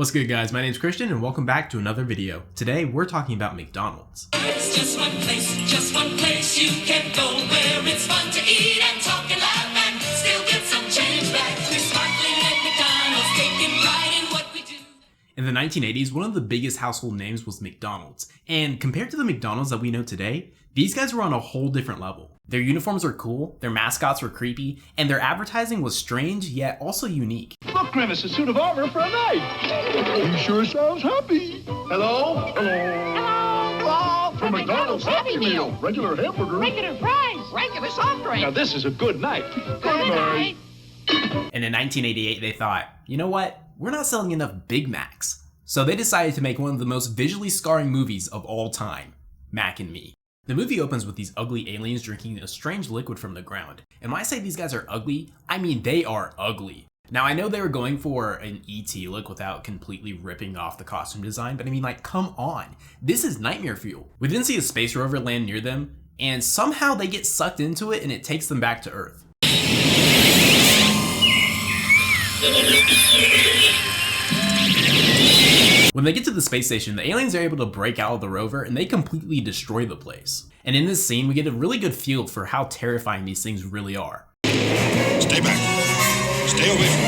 What's good, guys? My name's Christian and welcome back to another video. Today we're talking about McDonald's. It's just one place you can go where it's fun to eat and talk and laugh and still get some change back. We're sparkling at McDonald's, taking pride in what we do. In the 1980s, one of the biggest household names was McDonald's, and compared to the McDonald's that we know today, these guys were on a whole different level. Their uniforms were cool, their mascots were creepy, and their advertising was strange yet also unique. Look, Grimace, a suit of armor for a night. He sure sounds happy. Hello? Hello? For McDonald's Happy Meal. Regular hamburger. Regular fries. Regular soft drink. Now this is a good night. Good night. And in 1988, they thought, you know what? We're not selling enough Big Macs. So they decided to make one of the most visually scarring movies of all time, Mac and Me. The movie opens with these ugly aliens drinking a strange liquid from the ground. And when I say these guys are ugly, I mean they are ugly. Now I know they were going for an E.T. look without completely ripping off the costume design, but I mean, like, come on. This is nightmare fuel. We then see a space rover land near them, and somehow they get sucked into it and it takes them back to Earth. When they get to the space station, the aliens are able to break out of the rover and they completely destroy the place. And in this scene, we get a really good feel for how terrifying these things really are. Stay back. Stay away from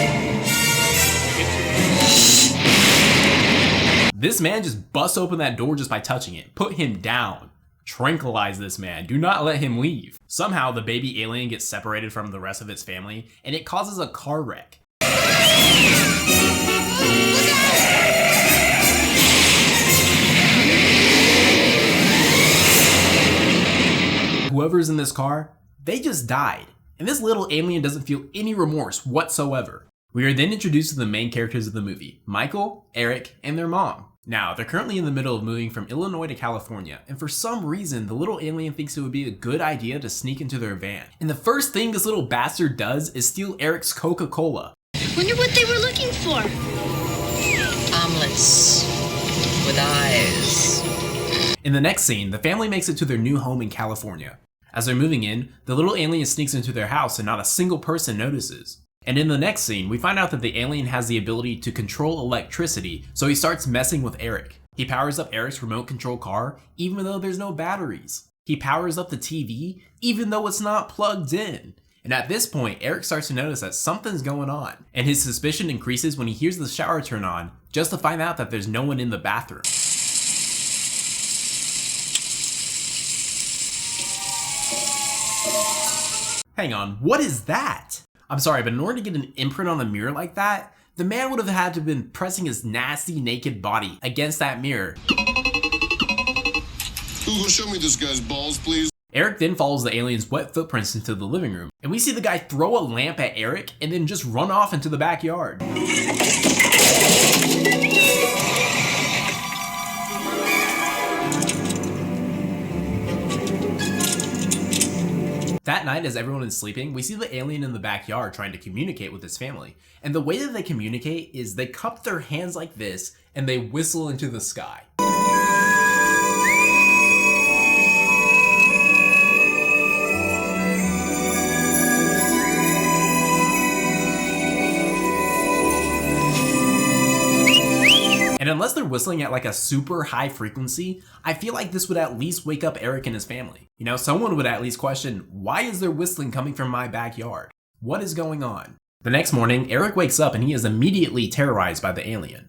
me. This man just busts open that door just by touching it. Put him down. Tranquilize this man. Do not let him leave. Somehow, the baby alien gets separated from the rest of its family and it causes a car wreck. Whoever's in this car, they just died. And this little alien doesn't feel any remorse whatsoever. We are then introduced to the main characters of the movie, Michael, Eric, and their mom. Now, they're currently in the middle of moving from Illinois to California, and for some reason, the little alien thinks it would be a good idea to sneak into their van. And the first thing this little bastard does is steal Eric's Coca-Cola. Wonder what they were looking for. Omelets with eyes. In the next scene, the family makes it to their new home in California. As they're moving in, the little alien sneaks into their house and not a single person notices. And in the next scene, we find out that the alien has the ability to control electricity, so he starts messing with Eric. He powers up Eric's remote control car, even though there's no batteries. He powers up the TV, even though it's not plugged in. And at this point, Eric starts to notice that something's going on, and his suspicion increases when he hears the shower turn on, just to find out that there's no one in the bathroom. Hang on, what is that? I'm sorry, but in order to get an imprint on the mirror like that, the man would have had to have been pressing his nasty naked body against that mirror. Who will show me this guy's balls, please? Eric then follows the alien's wet footprints into the living room, and we see the guy throw a lamp at Eric and then just run off into the backyard. That night, as everyone is sleeping, we see the alien in the backyard trying to communicate with his family. And the way that they communicate is they cup their hands like this and they whistle into the sky. And unless they're whistling at like a super high frequency, I feel like this would at least wake up Eric and his family. You know, someone would at least question, why is there whistling coming from my backyard? What is going on? The next morning, Eric wakes up and he is immediately terrorized by the alien.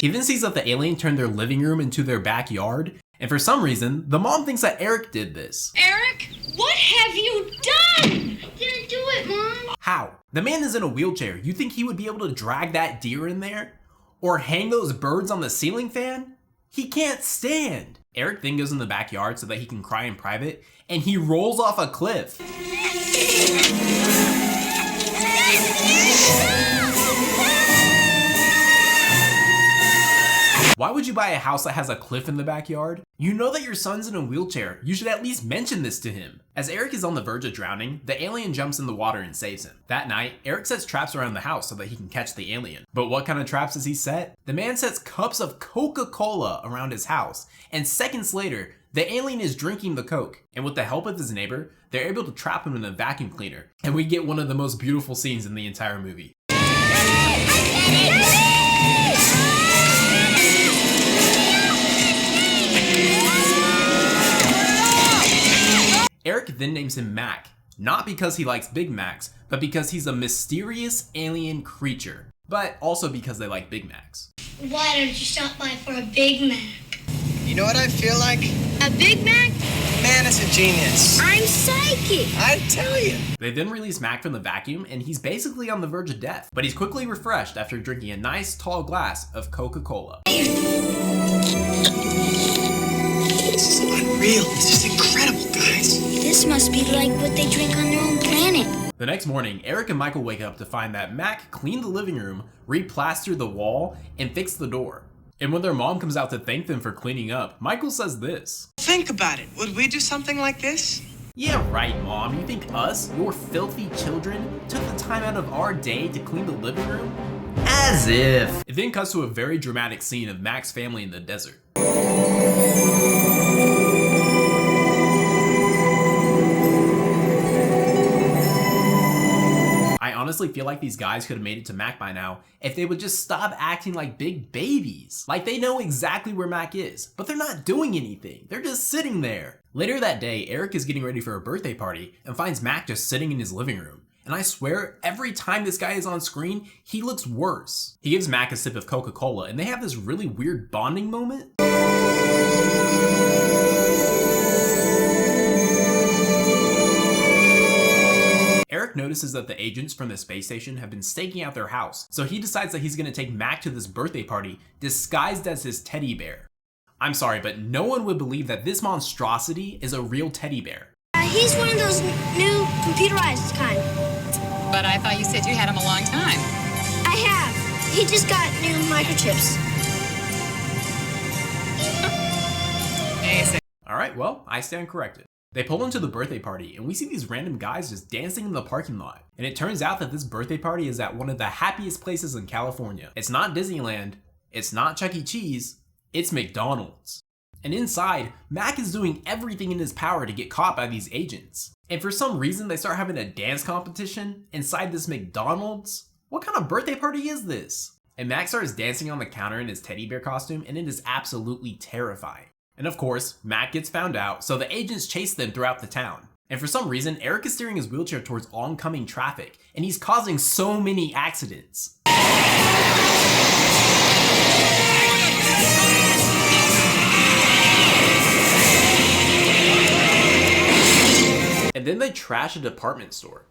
He then sees that the alien turned their living room into their backyard, and for some reason, the mom thinks that Eric did this. Eric, what have you done? I didn't do it, Mom. How? The man is in a wheelchair. You think he would be able to drag that deer in there? Or hang those birds on the ceiling fan? He can't stand. Eric then goes in the backyard so that he can cry in private, and he rolls off a cliff. Why would you buy a house that has a cliff in the backyard? You know that your son's in a wheelchair. You should at least mention this to him. As Eric is on the verge of drowning, the alien jumps in the water and saves him. That night, Eric sets traps around the house so that he can catch the alien. But what kind of traps does he set? The man sets cups of Coca-Cola around his house, and seconds later, The alien is drinking the Coke, and with the help of his neighbor, they're able to trap him in a vacuum cleaner, and we get one of the most beautiful scenes in the entire movie. Eric then names him Mac, not because he likes Big Macs, but because he's a mysterious alien creature, but also because they like Big Macs. Why don't you stop by for a Big Mac? You know what I feel like? A Big Mac? Man, it's a genius. I'm psychic. I tell you. They then release Mac from the vacuum, and he's basically on the verge of death, but he's quickly refreshed after drinking a nice tall glass of Coca-Cola. This is unreal. This is incredible, guys. This must be like what they drink on their own planet. The next morning, Eric and Michael wake up to find that Mac cleaned the living room, replastered the wall, and fixed the door. And when their mom comes out to thank them for cleaning up, Michael says this. Think about it. Would we do something like this? Yeah, right, Mom. You think us, your filthy children, took the time out of our day to clean the living room? As if. It then cuts to a very dramatic scene of Mac's family in the desert. I honestly feel like these guys could have made it to Mac by now if they would just stop acting like big babies. Like they know exactly where Mac is, but they're not doing anything. They're just sitting there. Later that day, Eric is getting ready for a birthday party and finds Mac just sitting in his living room. And I swear, every time this guy is on screen, he looks worse. He gives Mac a sip of Coca-Cola and they have this really weird bonding moment. Eric notices that the agents from the space station have been staking out their house, so he decides that he's gonna take Mac to this birthday party disguised as his teddy bear. I'm sorry, but no one would believe that this monstrosity is a real teddy bear. He's one of those new computerized kind. But I thought you said you had him a long time. I have. He just got new microchips. Alright, well, I stand corrected. They pull into the birthday party and we see these random guys just dancing in the parking lot. And it turns out that this birthday party is at one of the happiest places in California. It's not Disneyland, it's not Chuck E. Cheese, it's McDonald's. And inside, Mac is doing everything in his power to get caught by these agents. And for some reason they start having a dance competition inside this McDonald's. What kind of birthday party is this? And Mac starts dancing on the counter in his teddy bear costume and it is absolutely terrifying. And of course, Mac gets found out, so the agents chase them throughout the town. And for some reason, Eric is steering his wheelchair towards oncoming traffic, and he's causing so many accidents. And then they trash a department store.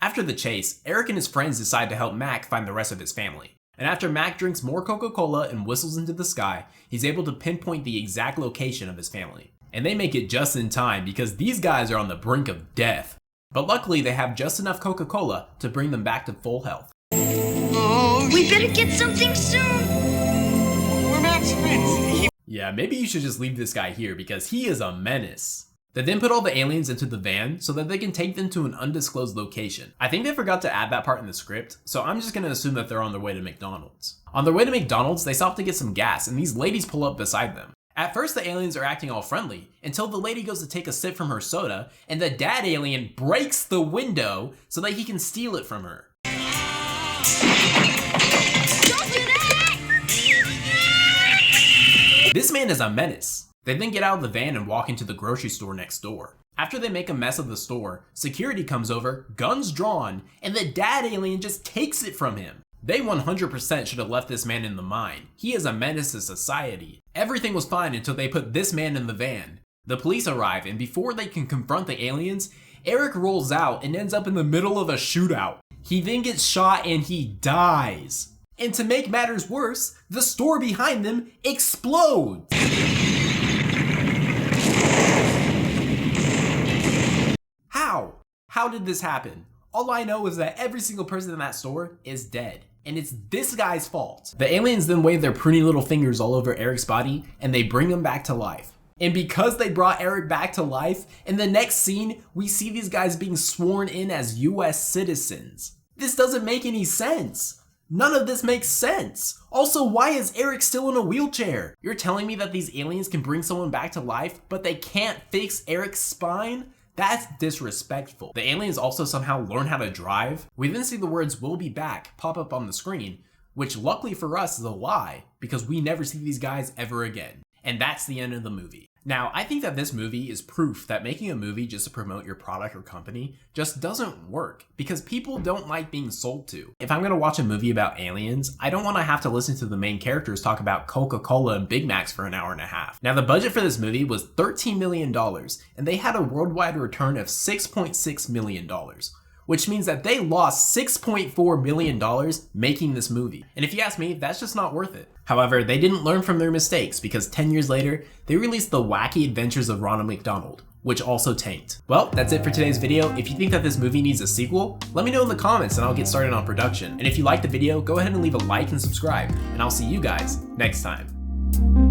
After the chase, Eric and his friends decide to help Mac find the rest of his family. And after Mac drinks more Coca-Cola and whistles into the sky, he's able to pinpoint the exact location of his family. And they make it just in time because these guys are on the brink of death. But luckily they have just enough Coca-Cola to bring them back to full health. We better get something soon. We're Mac's friends. Yeah, maybe you should just leave this guy here because he is a menace. They then put all the aliens into the van so that they can take them to an undisclosed location. I think they forgot to add that part in the script, so I'm just gonna assume that they're on their way to McDonald's. On their way to McDonald's, they stop to get some gas and these ladies pull up beside them. At first the aliens are acting all friendly until the lady goes to take a sip from her soda and the dad alien breaks the window so that he can steal it from her. Don't do that! This man is a menace. They then get out of the van and walk into the grocery store next door. After they make a mess of the store, security comes over, guns drawn, and the dad alien just takes it from him. They 100% should have left this man in the mine. He is a menace to society. Everything was fine until they put this man in the van. The police arrive, and before they can confront the aliens, Eric rolls out and ends up in the middle of a shootout. He then gets shot and he dies. And to make matters worse, the store behind them explodes. How did this happen? All I know is that every single person in that store is dead, and it's this guy's fault. The aliens then wave their pretty little fingers all over Eric's body, and they bring him back to life. And because they brought Eric back to life, in the next scene, we see these guys being sworn in as US citizens. This doesn't make any sense. None of this makes sense. Also, why is Eric still in a wheelchair? You're telling me that these aliens can bring someone back to life, but they can't fix Eric's spine? That's disrespectful. The aliens also somehow learn how to drive. We then see the words "we'll be back" pop up on the screen, which luckily for us is a lie, because we never see these guys ever again. And that's the end of the movie. Now, I think that this movie is proof that making a movie just to promote your product or company just doesn't work, because people don't like being sold to. If I'm gonna watch a movie about aliens, I don't wanna have to listen to the main characters talk about Coca-Cola and Big Macs for an hour and a half. Now, the budget for this movie was $13 million, and they had a worldwide return of $6.6 million. Which means that they lost $6.4 million making this movie. And if you ask me, that's just not worth it. However, they didn't learn from their mistakes, because 10 years later, they released The Wacky Adventures of Ronald McDonald, which also tanked. Well, that's it for today's video. If you think that this movie needs a sequel, let me know in the comments and I'll get started on production. And if you liked the video, go ahead and leave a like and subscribe, and I'll see you guys next time.